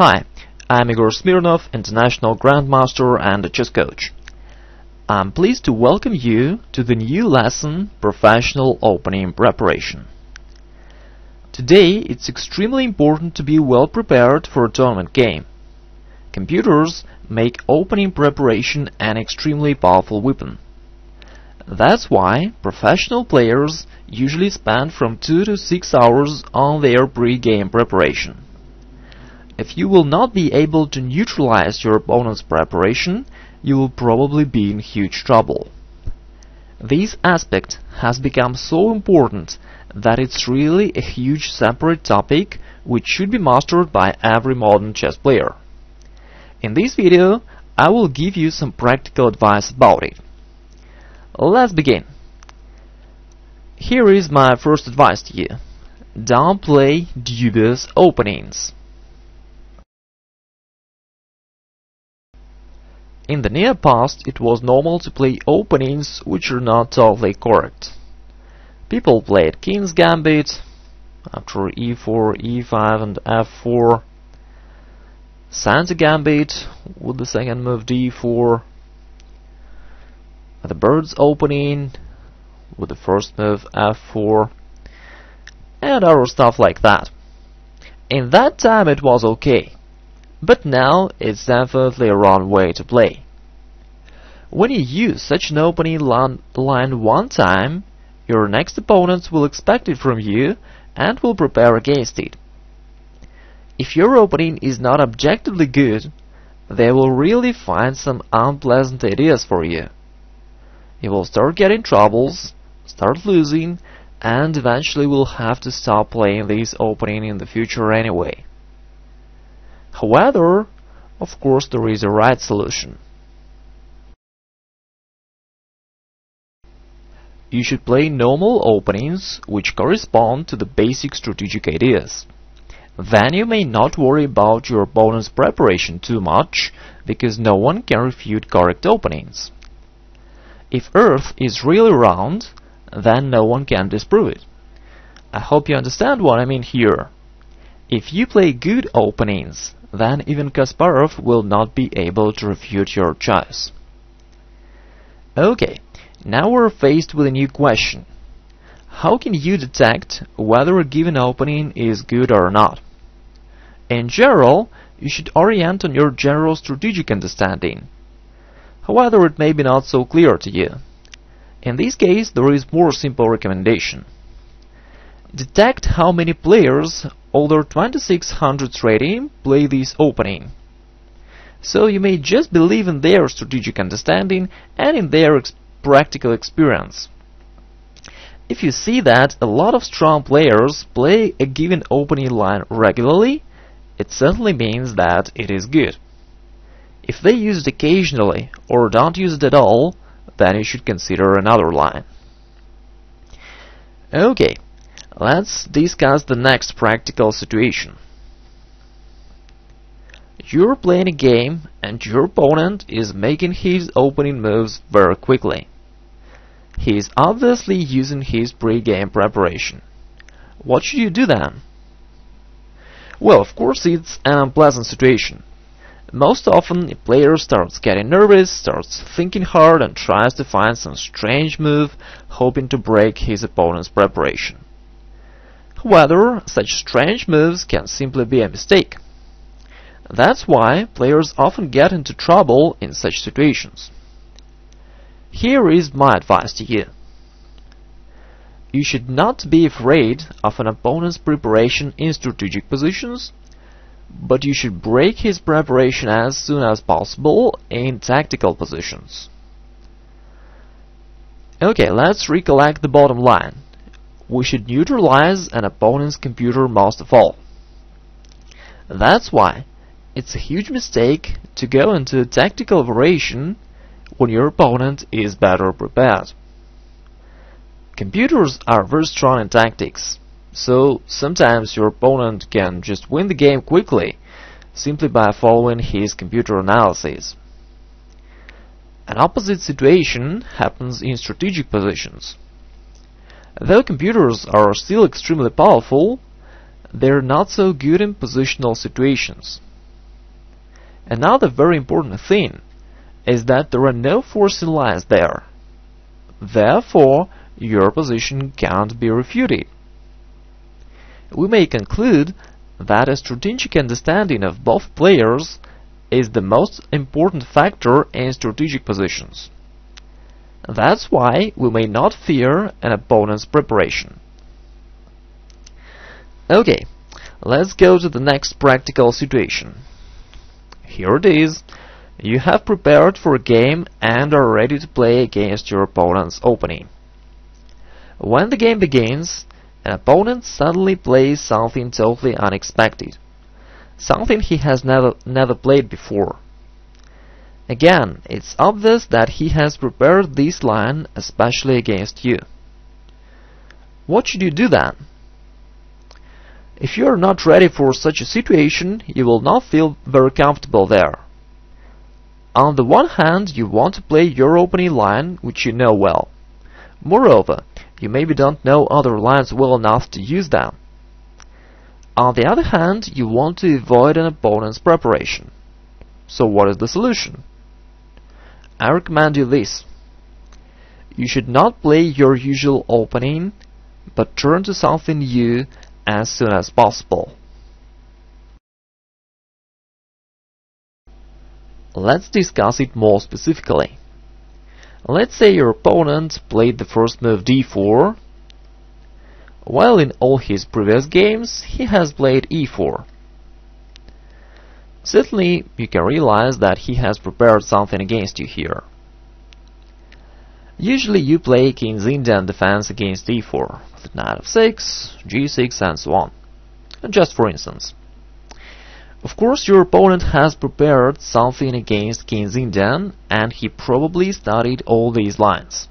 Hi, I'm Igor Smirnov, International Grandmaster and a chess coach. I'm pleased to welcome you to the new lesson, Professional Opening Preparation. Today, it's extremely important to be well prepared for a tournament game. Computers make opening preparation an extremely powerful weapon. That's why professional players usually spend from 2 to 6 hours on their pre-game preparation. If you will not be able to neutralize your opponent's preparation, you will probably be in huge trouble. This aspect has become so important that it's really a huge separate topic which should be mastered by every modern chess player. In this video, I will give you some practical advice about it. Let's begin. Here is my first advice to you. Don't play dubious openings. In the near past, it was normal to play openings which are not totally correct. People played King's Gambit after e4, e5 and f4, Santa Gambit with the second move d4, the Bird's opening with the first move f4, and other stuff like that. In that time it was okay. But now it's definitely a wrong way to play. When you use such an opening line one time, your next opponents will expect it from you and will prepare against it. If your opening is not objectively good, they will really find some unpleasant ideas for you. You will start getting troubles, start losing, and eventually will have to stop playing this opening in the future anyway. However, of course, there is a right solution. You should play normal openings which correspond to the basic strategic ideas. Then you may not worry about your opponent's preparation too much, because no one can refute correct openings. If Earth is really round, then no one can disprove it. I hope you understand what I mean here. If you play good openings, then even Kasparov will not be able to refute your choice. Okay, now we're faced with a new question. How can you detect whether a given opening is good or not? In general, you should orient on your general strategic understanding. However, it may be not so clear to you. In this case, there is more simple recommendation. Detect how many players over 2600 rating play this opening. So you may just believe in their strategic understanding and in their practical experience. If you see that a lot of strong players play a given opening line regularly, it certainly means that it is good. If they use it occasionally or don't use it at all, then you should consider another line. Okay. Let's discuss the next practical situation. You're playing a game and your opponent is making his opening moves very quickly. He is obviously using his pre-game preparation. What should you do then? Well, of course it's an unpleasant situation. Most often a player starts getting nervous, starts thinking hard and tries to find some strange move, hoping to break his opponent's preparation. However, such strange moves can simply be a mistake. That's why players often get into trouble in such situations. Here is my advice to you. You should not be afraid of an opponent's preparation in strategic positions, but you should break his preparation as soon as possible in tactical positions. Okay, let's recollect the bottom line. We should neutralize an opponent's computer most of all. That's why it's a huge mistake to go into a tactical operation when your opponent is better prepared. Computers are very strong in tactics, so sometimes your opponent can just win the game quickly simply by following his computer analysis. An opposite situation happens in strategic positions. Though computers are still extremely powerful, they're not so good in positional situations. Another very important thing is that there are no forcing lines there. Therefore, your position can't be refuted. We may conclude that a strategic understanding of both players is the most important factor in strategic positions. That's why we may not fear an opponent's preparation. Okay, let's go to the next practical situation. Here it is. You have prepared for a game and are ready to play against your opponent's opening. When the game begins, an opponent suddenly plays something totally unexpected, something he has never played before. Again, it's obvious that he has prepared this line especially against you. What should you do then? If you are not ready for such a situation, you will not feel very comfortable there. On the one hand, you want to play your opening line, which you know well. Moreover, you maybe don't know other lines well enough to use them. On the other hand, you want to avoid an opponent's preparation. So what is the solution? I recommend you this. You should not play your usual opening, but turn to something new as soon as possible. Let's discuss it more specifically. Let's say your opponent played the first move d4, while in all his previous games he has played e4. Certainly, you can realize that he has prepared something against you here. Usually you play King's Indian defense against e4, with knight of 6, g6 and so on, just for instance. Of course, your opponent has prepared something against King's Indian, and he probably studied all these lines.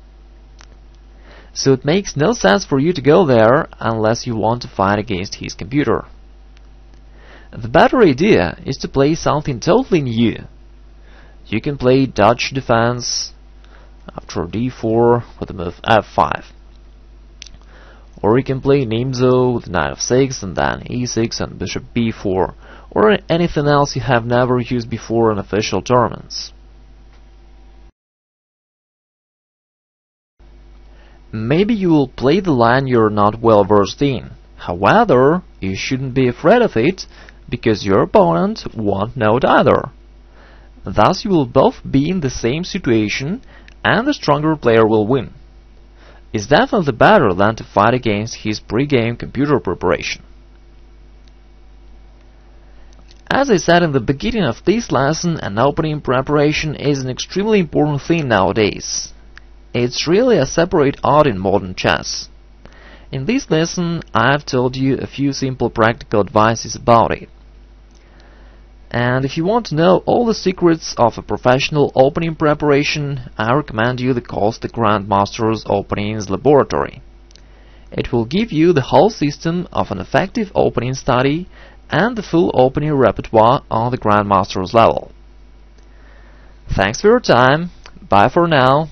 So it makes no sense for you to go there unless you want to fight against his computer. The better idea is to play something totally new. You can play Dutch defense after d4 with the move f5. Or you can play Nimzo with knight of 6 and then e6 and bishop b4, or anything else you have never used before in official tournaments. Maybe you will play the line you're not well versed in. However, you shouldn't be afraid of it, because your opponent won't know it either. Thus you will both be in the same situation, and the stronger player will win. It's definitely better than to fight against his pre-game computer preparation. As I said in the beginning of this lesson, an opening preparation is an extremely important thing nowadays. It's really a separate art in modern chess. In this lesson, I have told you a few simple practical advices about it. And if you want to know all the secrets of a professional opening preparation, I recommend you the course The Grandmaster's Openings Laboratory. It will give you the whole system of an effective opening study and the full opening repertoire on the Grandmaster's level. Thanks for your time. Bye for now.